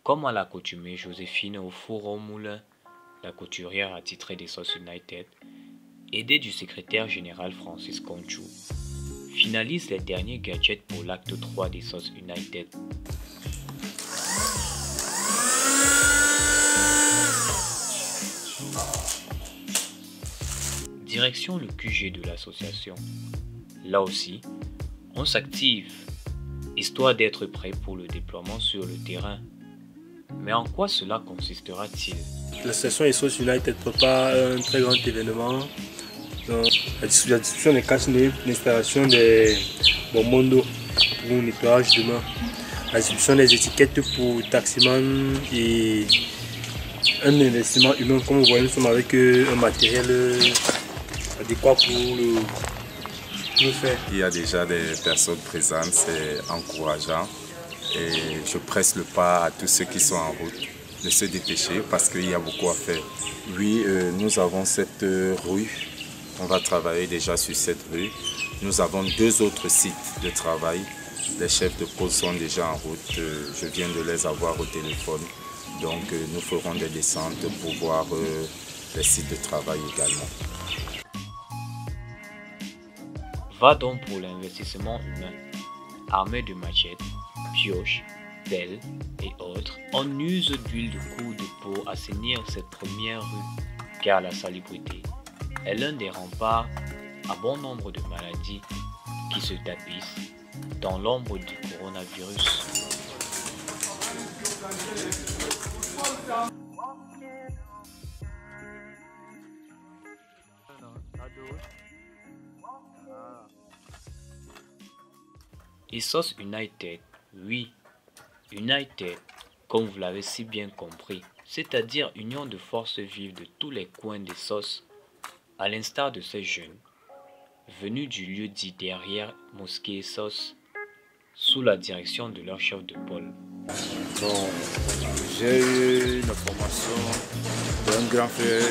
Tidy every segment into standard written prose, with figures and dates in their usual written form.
Comme à l'accoutumée, Joséphine au four au moulin, la couturière attitrée des Sauces United, aidée du secrétaire général Francis Conchou, finalise les derniers gadgets pour l'acte 3 des Sauces United. Direction le QG de l'association. Là aussi, on s'active, histoire d'être prêt pour le déploiement sur le terrain. Mais en quoi cela consistera-t-il? L'association des Sauces United prépare un très grand événement. Donc, la distribution des cache-nez, l'installation des bonbons d'eau pour le nettoyage de main, la distribution des étiquettes pour taximan et un investissement humain. Comme vous voyez, nous sommes avec un matériel adéquat pour le faire. Il y a déjà des personnes présentes, c'est encourageant et je presse le pas à tous ceux qui sont en route de se dépêcher parce qu'il y a beaucoup à faire. Oui, nous avons cette rue, on va travailler déjà sur cette rue. Nous avons 2 autres sites de travail. Les chefs de pôle sont déjà en route, je viens de les avoir au téléphone. Donc nous ferons des descentes pour voir les sites de travail également. Va donc pour l'investissement humain. Armé de machettes, pioches, pelles et autres, on use d'huile de coude pour assainir cette première rue, car la salubrité est l'un des remparts à bon nombre de maladies qui se tapissent dans l'ombre du coronavirus. Et Sauces United, oui, United, comme vous l'avez si bien compris, c'est-à-dire union de forces vives de tous les coins des sauces, à l'instar de ces jeunes, venus du lieu dit derrière Mosquée et Sauce, sous la direction de leur chef de pôle. Bon, j'ai eu une formation d'un grand frère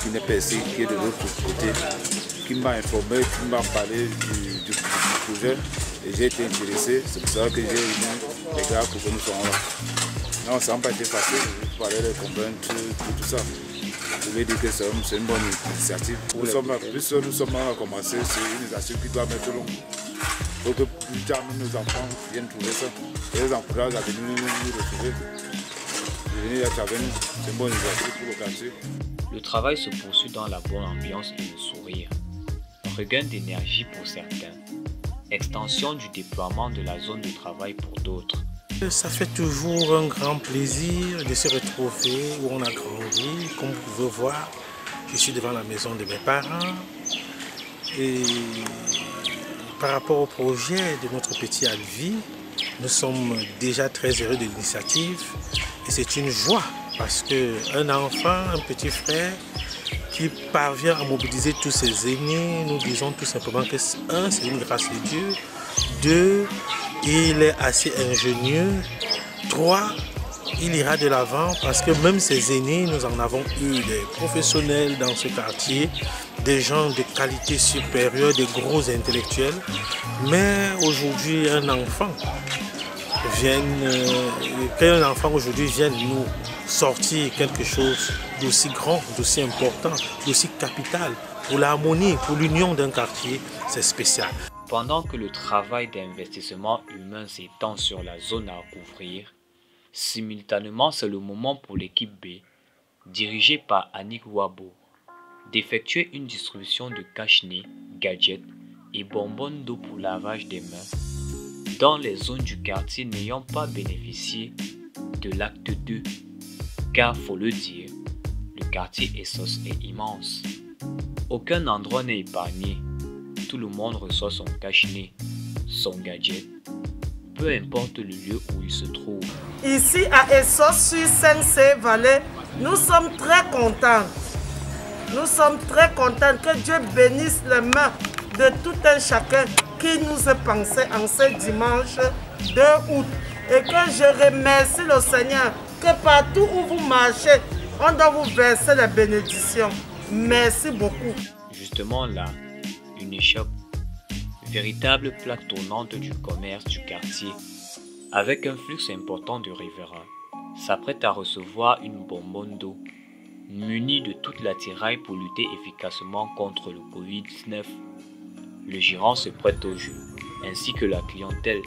qui n'est pas ici, qui est de l'autre côté, qui m'a informé, qui m'a parlé du projet. Et j'ai été intéressé, c'est pour ça que j'ai eu les gars pour que nous soyons là. Non, ça n'a pas été facile, il fallait les convaincre, tout ça. Je vais dire que c'est une bonne initiative. Nous sommes à commencer, c'est une initiative qui doit mettre long. Il faut que plus tard, nos enfants viennent trouver ça. Et les encouragent à venir nous retrouver. Venir être avec nous, c'est une bonne initiative pour le quartier. Le travail se poursuit dans la bonne ambiance et le sourire. Regain d'énergie pour certains. Extension du déploiement de la zone de travail pour d'autres. Ça fait toujours un grand plaisir de se retrouver où on a grandi. Comme vous pouvez voir, je suis devant la maison de mes parents. Et par rapport au projet de notre petit Alvi, nous sommes déjà très heureux de l'initiative. Et c'est une joie parce qu'un enfant, un petit frère, qui parvient à mobiliser tous ses aînés, nous disons tout simplement que 1, c'est une grâce de Dieu, 2, il est assez ingénieux, 3, il ira de l'avant parce que même ses aînés, nous en avons eu des professionnels dans ce quartier, des gens de qualité supérieure, des gros intellectuels, mais aujourd'hui un enfant vient nous sortir quelque chose d'aussi grand, d'aussi important, d'aussi capital pour l'harmonie, pour l'union d'un quartier, c'est spécial. Pendant que le travail d'investissement humain s'étend sur la zone à couvrir, simultanément c'est le moment pour l'équipe B, dirigée par Annick Wabo, d'effectuer une distribution de cache-nez, gadgets et bonbons d'eau pour lavage des mains dans les zones du quartier n'ayant pas bénéficié de l'acte 2, car faut le dire, le quartier Essos est immense. Aucun endroit n'est épargné, tout le monde reçoit son cache-nez, son gadget, peu importe le lieu où il se trouve. Ici à Essos sur Seine-Saint-Valais, nous sommes très contents. Nous sommes très contents que Dieu bénisse les mains de tout un chacun qui nous a pensé en ce dimanche 2 août. Et que je remercie le Seigneur que partout où vous marchez, on doit vous verser la bénédiction. Merci beaucoup. Justement là, une échoppe, véritable plaque tournante du commerce du quartier, avec un flux important de riverains, s'apprête à recevoir une bonbonne d'eau, munie de toute l'attirail pour lutter efficacement contre le Covid-19. Le gérant se prête au jeu, ainsi que la clientèle.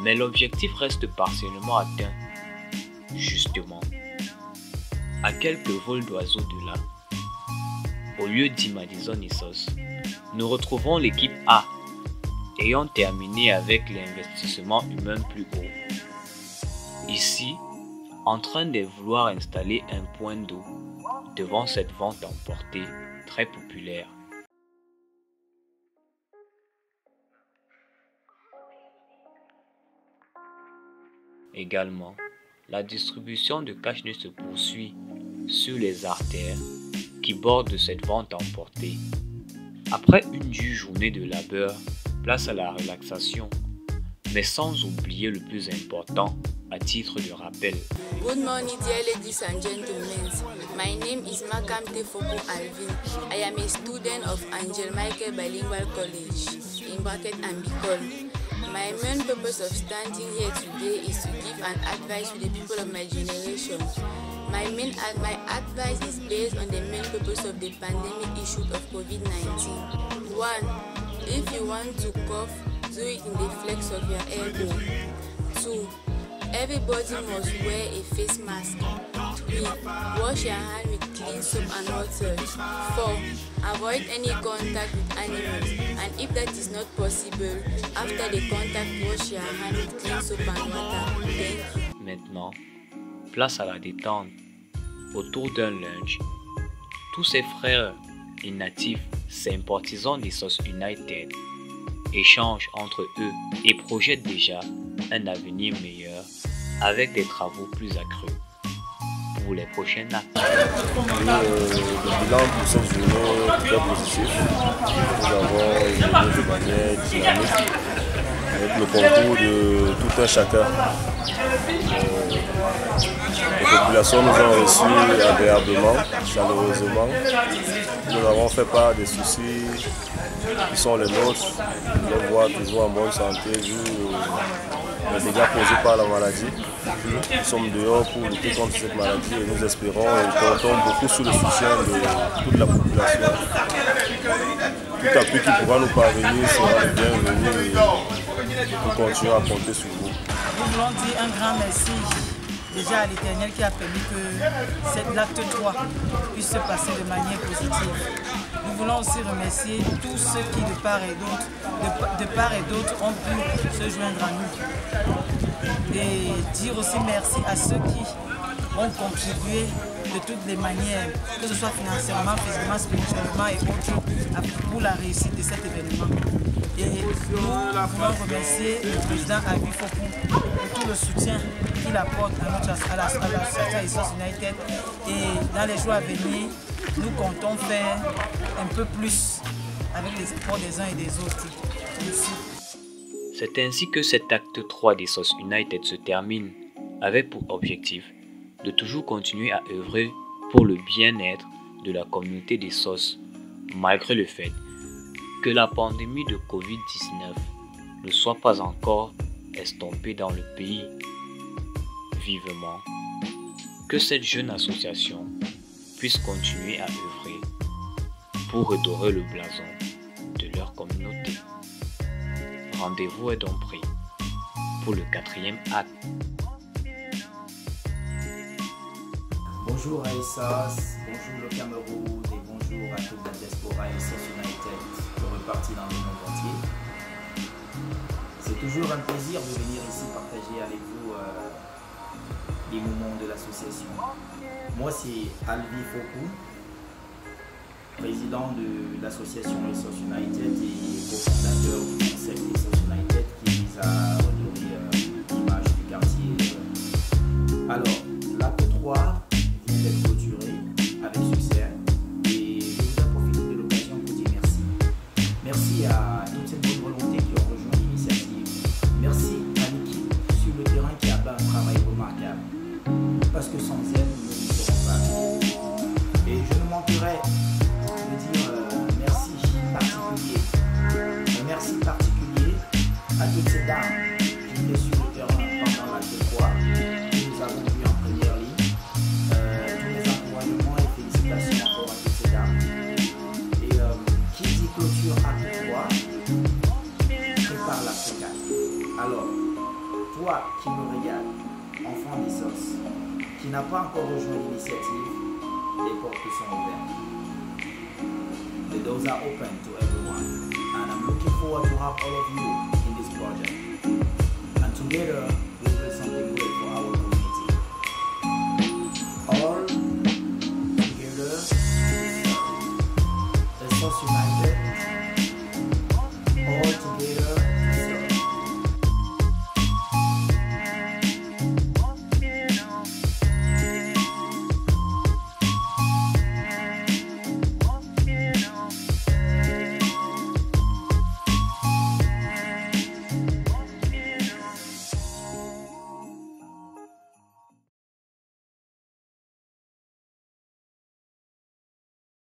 Mais l'objectif reste partiellement atteint. Justement, à quelques vols d'oiseaux de là, au lieu d'Imadison et Sauce, nous retrouvons l'équipe A, ayant terminé avec l'investissement humain plus haut. Ici, en train de vouloir installer un point d'eau devant cette vente emportée très populaire. Également, la distribution de cache-nez se poursuit sur les artères qui bordent cette vente emportée. Après une dure journée de labeur, place à la relaxation, mais sans oublier le plus important à titre de rappel. Good morning, dear ladies and gentlemen. My name is Makamte Foko Alvin. I am a student of Angel Michael Bilingual College, in bracket Ambicol. My main purpose of standing here today is to give an advice to the people of my generation. My advice is based on the main purpose of the pandemic issue of COVID-19. 1. If you want to cough, do it in the flex of your elbow. 2. Everybody must wear a face mask. 3. Wash your hand with clean soap and water. 4. Avoid any contact with animals, and if that is not possible, after the contact, wash your hand with clean soap and water. Thank you. Maintenant, place à la détente. Autour d'un lunch, tous ces frères inactifs, sympathisants des Sauce United, échangent entre eux et projettent déjà un avenir meilleur avec des travaux plus accrus pour les prochaines actes. Le bilan pour cette journée est très positif. Nous avons évolué de manière dynamique avec le concours de tout un chacun. Les populations nous ont reçus agréablement, chaleureusement. Nous avons fait part des soucis qui sont les nôtres. Nous les voir toujours en bonne santé vu les dégâts causés par la maladie. Nous sommes dehors pour lutter contre cette maladie et nous espérons et comptons beaucoup sur le soutien de toute la population. Tout appui qui pourra nous parvenir sera le bienvenu et nous continuons à compter sur vous. Nous voulons dire un grand merci déjà à l'Éternel qui a permis que l'acte 3 puisse se passer de manière positive. Nous voulons aussi remercier tous ceux qui de part et d'autre ont pu se joindre à nous. Et dire aussi merci à ceux qui ont contribué de toutes les manières, que ce soit financièrement, physiquement, spirituellement et autres, pour la réussite de cet événement. Et nous voulons remercier le président Alvi Fokou pour tout le soutien qu'il apporte à l'association Sauce United. Et dans les jours à venir, nous comptons faire un peu plus avec les efforts des uns et des autres. Merci. C'est ainsi que cet acte 3 des Sauce United se termine, avec pour objectif de toujours continuer à œuvrer pour le bien-être de la communauté des sauces, malgré le fait que la pandémie de Covid-19 ne soit pas encore estompée dans le pays. Vivement, que cette jeune association puisse continuer à œuvrer pour redorer le blason de leur communauté. Rendez-vous est donc pris pour le 4e acte. Bonjour à Essas, bonjour le Cameroun et bonjour à toute la diaspora Sauce United repartie dans le monde entier. C'est toujours un plaisir de venir ici partager avec vous les moments de l'association. Moi c'est Alvi Fokou, président de l'association Sauce United et cofondateur du concept Sauce United qui vise à redorer l'image du quartier. Alors, l'acte 3 vient d'être clôturé avec succès et je voudrais profiter de l'occasion pour dire merci. Merci à toute cette bonne volonté qui ont rejoint l'initiative. Merci à l'équipe sur le terrain qui a fait un travail remarquable. Alors, toi qui me regardes, enfant des sauces, qui n'a pas encore rejoint l'initiative, les portes sont ouvertes. The doors are open to everyone, and I'm looking forward to have all of you in this project. And together, we'll build something great for our community. All together, the Sauce United.